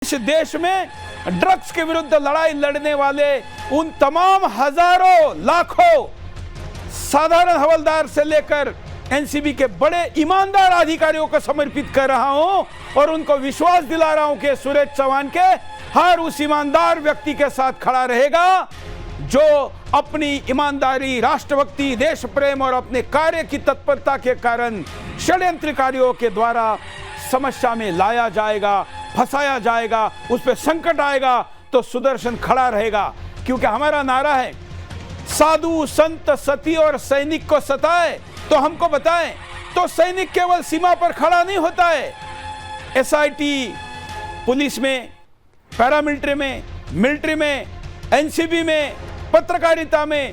इस देश में ड्रग्स के विरुद्ध लड़ाई लड़ने वाले उन तमाम हजारों लाखों साधारण हवलदार से लेकर एनसीबी के बड़े ईमानदार अधिकारियों को समर्पित कर रहा हूं और उनको विश्वास दिला रहा हूं कि सुरेश चौहान के हर उस ईमानदार व्यक्ति के साथ खड़ा रहेगा जो अपनी ईमानदारी, राष्ट्रभक्ति, देश प्रेम और अपने कार्य की तत्परता के कारण षड्यंत्रकारियों के द्वारा समस्या में लाया जाएगा, फंसाया जाएगा, उस पर संकट आएगा तो सुदर्शन खड़ा रहेगा। क्योंकि हमारा नारा है, साधु संत सती और सैनिक को सताए तो हमको बताएं। तो सैनिक केवल सीमा पर खड़ा नहीं होता है, एसआईटी पुलिस में, पैरामिलिट्री में, मिलिट्री में, एनसीबी में, पत्रकारिता में,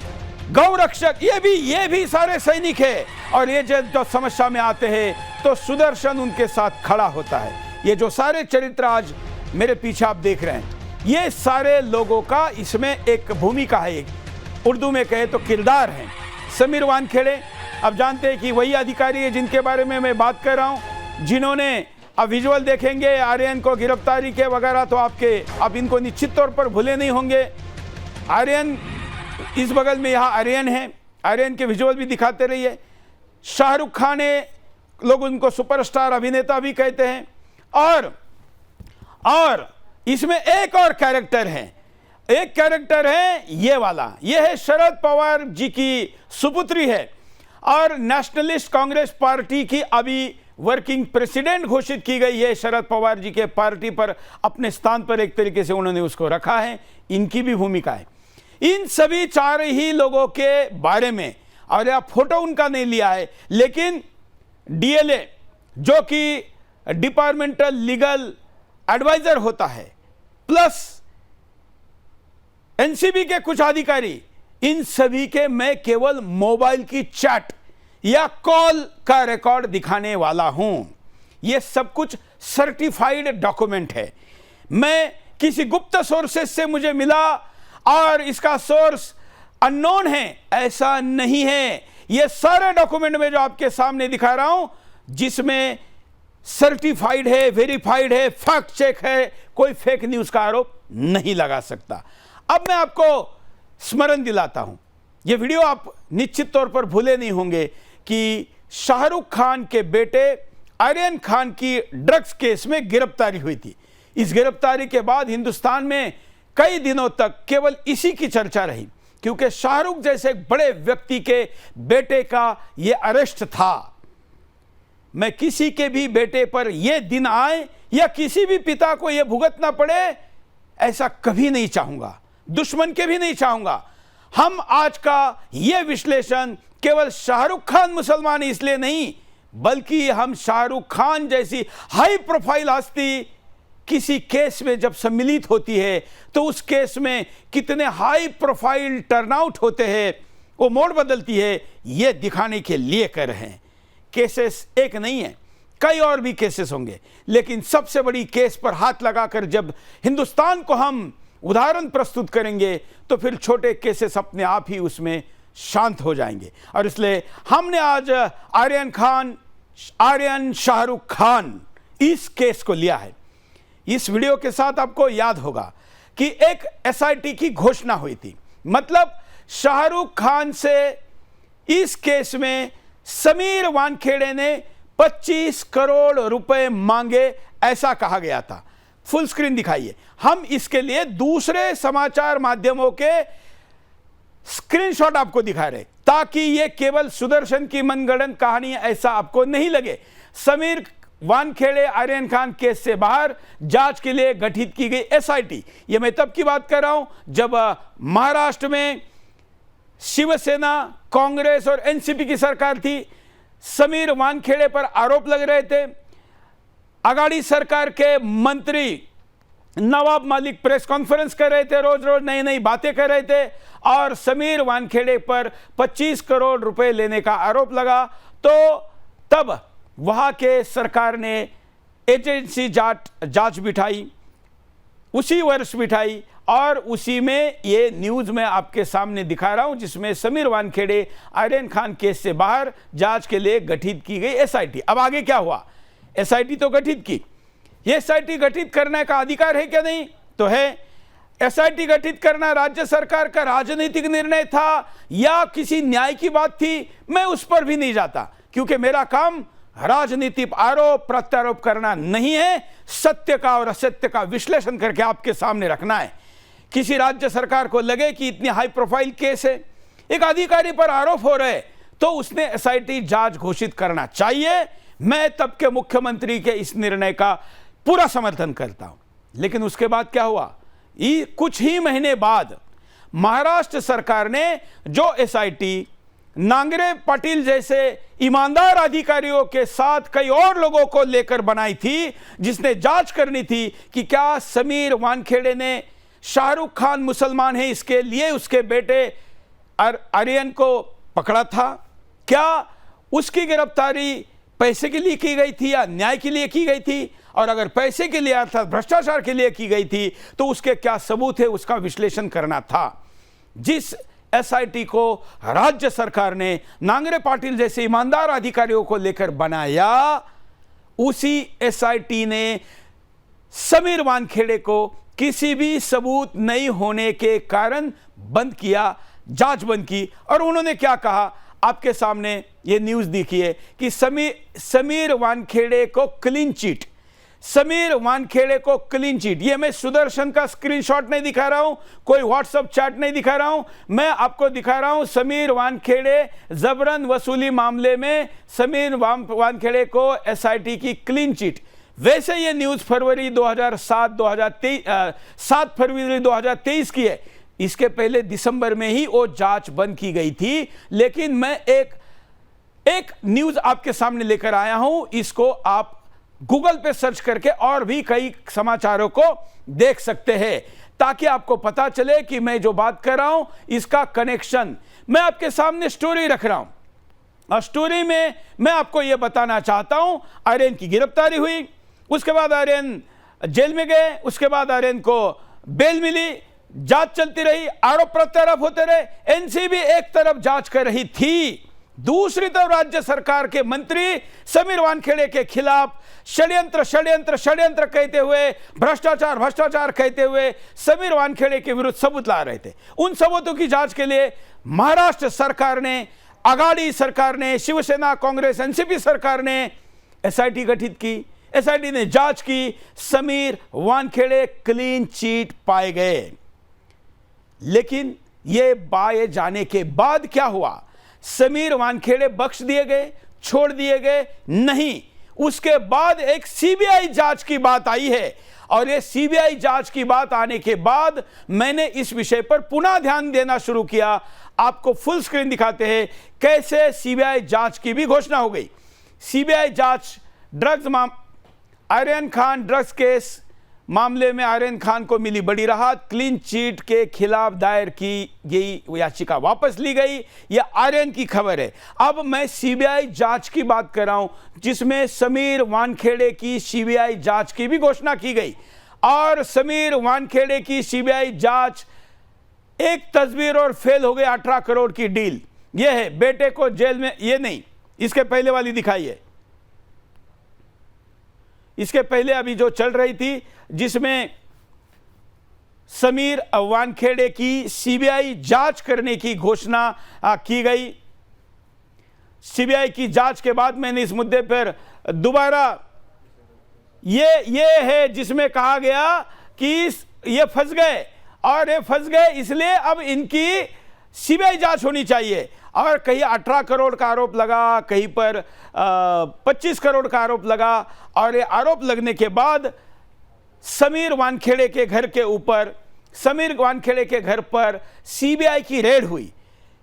गौरक्षक, ये भी सारे सैनिक है। और ये जो समस्या में आते हैं तो सुदर्शन उनके साथ खड़ा होता है। ये जो सारे चरित्र आज मेरे पीछे आप देख रहे हैं, ये सारे लोगों का इसमें एक भूमिका है, एक उर्दू में कहे तो किरदार है। समीर वानखेड़े, अब जानते हैं कि वही अधिकारी है जिनके बारे में मैं बात कर रहा हूं, जिन्होंने, अब विजुअल देखेंगे आर्यन को गिरफ्तारी के वगैरह तो आप इनको निश्चित तौर पर भूले नहीं होंगे। आर्यन इस बगल में, यहाँ आर्यन है, आर्यन के विजुअल भी दिखाते रहिए। शाहरुख खान है, लोग उनको सुपरस्टार अभिनेता भी कहते हैं। और इसमें एक और कैरेक्टर है, एक कैरेक्टर है ये वाला, ये है शरद पवार जी की सुपुत्री है और नेशनलिस्ट कांग्रेस पार्टी की अभी वर्किंग प्रेसिडेंट घोषित की गई है। शरद पवार जी के पार्टी पर अपने स्थान पर एक तरीके से उन्होंने उसको रखा है, इनकी भी भूमिका है। इन सभी चार ही लोगों के बारे में, और यह फोटो उनका नहीं लिया है, लेकिन डीएलए जो कि डिपार्टमेंटल लीगल एडवाइजर होता है, प्लस एनसीबी के कुछ अधिकारी, इन सभी के मैं केवल मोबाइल की चैट या कॉल का रिकॉर्ड दिखाने वाला हूं। यह सब कुछ सर्टिफाइड डॉक्यूमेंट है। मैं किसी गुप्त सोर्सेस से मुझे मिला और इसका सोर्स अननोन है, ऐसा नहीं है। यह सारे डॉक्यूमेंट में जो आपके सामने दिखा रहा हूं, जिसमें सर्टिफाइड है, वेरीफाइड है, फैक्ट चेक है, कोई फेक न्यूज का आरोप नहीं लगा सकता। अब मैं आपको स्मरण दिलाता हूं, यह वीडियो आप निश्चित तौर पर भूले नहीं होंगे कि शाहरुख खान के बेटे आर्यन खान की ड्रग्स केस में गिरफ्तारी हुई थी। इस गिरफ्तारी के बाद हिंदुस्तान में कई दिनों तक केवल इसी की चर्चा रही, क्योंकि शाहरुख जैसे बड़े व्यक्ति के बेटे का यह अरेस्ट था। मैं किसी के भी बेटे पर यह दिन आए या किसी भी पिता को यह भुगतना पड़े, ऐसा कभी नहीं चाहूंगा, दुश्मन के भी नहीं चाहूंगा। हम आज का यह विश्लेषण केवल शाहरुख खान मुसलमान इसलिए नहीं, बल्कि हम शाहरुख खान जैसी हाई प्रोफाइल हस्ती किसी केस में जब सम्मिलित होती है तो उस केस में कितने हाई प्रोफाइल टर्नआउट होते हैं, वो मोड़ बदलती है, यह दिखाने के लिए कर रहे हैं। केसेस एक नहीं है, कई और भी केसेस होंगे, लेकिन सबसे बड़ी केस पर हाथ लगाकर जब हिंदुस्तान को हम उदाहरण प्रस्तुत करेंगे तो फिर छोटे केसेस अपने आप ही उसमें शांत हो जाएंगे। और इसलिए हमने आज आर्यन शाहरुख खान इस केस को लिया है। इस वीडियो के साथ आपको याद होगा कि एक एसआईटी की घोषणा हुई थी, मतलब शाहरुख खान से इस केस में समीर वानखेड़े ने 25 करोड़ रुपए मांगे, ऐसा कहा गया था। फुल स्क्रीन दिखाइए। हम इसके लिए दूसरे समाचार माध्यमों के स्क्रीनशॉट आपको दिखा रहे, ताकि यह केवल सुदर्शन की मनगढ़ंत कहानी ऐसा आपको नहीं लगे। समीर वानखेड़े आर्यन खान केस से बाहर जांच के लिए गठित की गई एसआईटी, यह मैं तब की बात कर रहा हूं जब महाराष्ट्र में शिवसेना, कांग्रेस और एनसीपी की सरकार थी। समीर वानखेड़े पर आरोप लग रहे थे। आघाड़ी सरकार के मंत्री नवाब मलिक प्रेस कॉन्फ्रेंस कर रहे थे, रोज रोज नई नई बातें कर रहे थे और समीर वानखेड़े पर 25 करोड़ रुपए लेने का आरोप लगा। तो तब वहां के सरकार ने एजेंसी जांच बिठाई, उसी वर्ष बिठाई, और उसी में ये न्यूज में आपके सामने दिखा रहा हूं, जिसमें समीर वानखेड़े आर्यन खान केस से बाहर जांच के लिए गठित की गई एसआईटी। अब आगे क्या हुआ? एसआईटी तो गठित की, एसआईटी गठित करने का अधिकार है क्या? नहीं तो है। एसआईटी गठित करना राज्य सरकार का राजनीतिक निर्णय था या किसी न्याय की बात थी, मैं उस पर भी नहीं जाता, क्योंकि मेरा काम राजनीतिक आरोप प्रत्यारोप करना नहीं है, सत्य का और असत्य का विश्लेषण करके आपके सामने रखना है। किसी राज्य सरकार को लगे कि इतनी हाई प्रोफाइल केस है, एक अधिकारी पर आरोप हो रहे, तो उसने एसआईटी जांच घोषित करना चाहिए। मैं तब के मुख्यमंत्री के इस निर्णय का पूरा समर्थन करता हूं। लेकिन उसके बाद क्या हुआ? कुछ ही महीने बाद महाराष्ट्र सरकार ने जो एसआईटी नांगरे पाटिल जैसे ईमानदार अधिकारियों के साथ कई और लोगों को लेकर बनाई थी, जिसने जांच करनी थी कि क्या समीर वानखेड़े ने शाहरुख खान मुसलमान है इसके लिए उसके बेटे आर्यन को पकड़ा था, क्या उसकी गिरफ्तारी पैसे के लिए की गई थी या न्याय के लिए की गई थी, और अगर पैसे के लिए अर्थात भ्रष्टाचार के लिए की गई थी तो उसके क्या सबूत है, उसका विश्लेषण करना था। जिस एसआईटी को राज्य सरकार ने नांगरे पाटिल जैसे ईमानदार अधिकारियों को लेकर बनाया, उसी एसआईटी ने समीर वानखेड़े को किसी भी सबूत नहीं होने के कारण बंद किया, जांच बंद की। और उन्होंने क्या कहा, आपके सामने ये न्यूज़ देखिए कि समीर वानखेड़े को क्लीन चिट, समीर वानखेड़े को क्लीन चिट। ये मैं सुदर्शन का स्क्रीनशॉट नहीं दिखा रहा हूं, कोई व्हाट्सएप चैट नहीं दिखा रहा हूं, मैं आपको दिखा रहा हूं समीर वानखेड़े जबरन वसूली मामले में समीर वानखेड़े को एसआईटी की क्लीन चिट। वैसे ये न्यूज़ फरवरी 7 फरवरी 2023 की है, इसके पहले दिसंबर में ही वो जांच बंद की गई थी। लेकिन मैं एक न्यूज़ आपके सामने लेकर आया हूं, इसको आप गूगल पे सर्च करके और भी कई समाचारों को देख सकते हैं, ताकि आपको पता चले कि मैं जो बात कर रहा हूं इसका कनेक्शन। मैं आपके सामने स्टोरी रख रहा हूं, और स्टोरी में मैं आपको यह बताना चाहता हूं, आर्यन की गिरफ्तारी हुई, उसके बाद आर्यन जेल में गए, उसके बाद आर्यन को बेल मिली, जांच चलती रही, आरोप प्रत्यारोप होते रहे। एनसीबी एक तरफ जांच कर रही थी, दूसरी तरफ राज्य सरकार के मंत्री समीर वानखेड़े के खिलाफ षड्यंत्र कहते हुए, भ्रष्टाचार कहते हुए समीर वानखेड़े के विरुद्ध सबूत ला रहे थे। उन सबूतों की जांच के लिए महाराष्ट्र सरकार ने, आघाड़ी सरकार ने, शिवसेना, कांग्रेस, एनसीपी सरकार ने एसआईटी गठित की। एसआईटी ने जांच की, समीर वानखेड़े क्लीन चिट पाए गए। लेकिन यह पाए जाने के बाद क्या हुआ? समीर वानखेड़े बख्श दिए गए, छोड़ दिए गए? नहीं, उसके बाद एक सीबीआई जांच की बात आई है, और ये सीबीआई जांच की बात आने के बाद मैंने इस विषय पर पुनः ध्यान देना शुरू किया। आपको फुल स्क्रीन दिखाते हैं कैसे सीबीआई जांच की भी घोषणा हो गई। सीबीआई जांच आर्यन खान ड्रग्स केस मामले में आर्यन खान को मिली बड़ी राहत, क्लीन चिट के खिलाफ दायर की गई याचिका वापस ली गई। यह आर्यन की खबर है। अब मैं सीबीआई जांच की बात कर रहा हूं, जिसमें समीर वानखेड़े की सीबीआई जांच की भी घोषणा की गई। और समीर वानखेड़े की सीबीआई जांच, एक तस्वीर और फेल हो गई 18 करोड़ की डील। यह है बेटे को जेल में, ये नहीं, इसके पहले वाली दिखाइए, इसके पहले अभी जो चल रही थी, जिसमें समीर वानखेड़े की सीबीआई जांच करने की घोषणा की गई। सीबीआई की जांच के बाद मैंने इस मुद्दे पर दोबारा, ये है जिसमें कहा गया कि ये फंस गए, और ये फंस गए इसलिए अब इनकी सीबीआई जांच होनी चाहिए। और कहीं 18 करोड़ का आरोप लगा, कहीं पर 25 करोड़ का आरोप लगा, और ये आरोप लगने के बाद समीर वानखेड़े के घर के ऊपर, समीर वानखेड़े के घर पर सीबीआई की रेड हुई।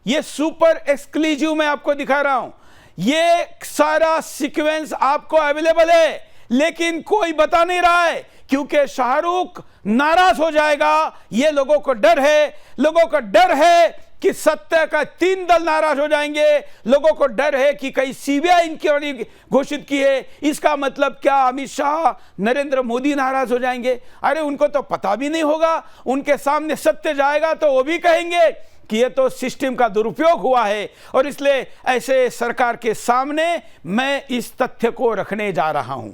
ये सुपर एक्सक्लूसिव मैं आपको दिखा रहा हूं, ये सारा सीक्वेंस आपको अवेलेबल है, लेकिन कोई बता नहीं रहा है, क्योंकि शाहरुख नाराज हो जाएगा। ये लोगों को डर है, लोगों को डर है कि सत्य का 3 दल नाराज हो जाएंगे। लोगों को डर है कि कहीं सीबीआई इंक्वायरी घोषित की है, इसका मतलब क्या अमित शाह, नरेंद्र मोदी नाराज हो जाएंगे? अरे उनको तो पता भी नहीं होगा, उनके सामने सत्य जाएगा तो वो भी कहेंगे कि ये तो सिस्टम का दुरुपयोग हुआ है। और इसलिए ऐसे सरकार के सामने मैं इस तथ्य को रखने जा रहा हूं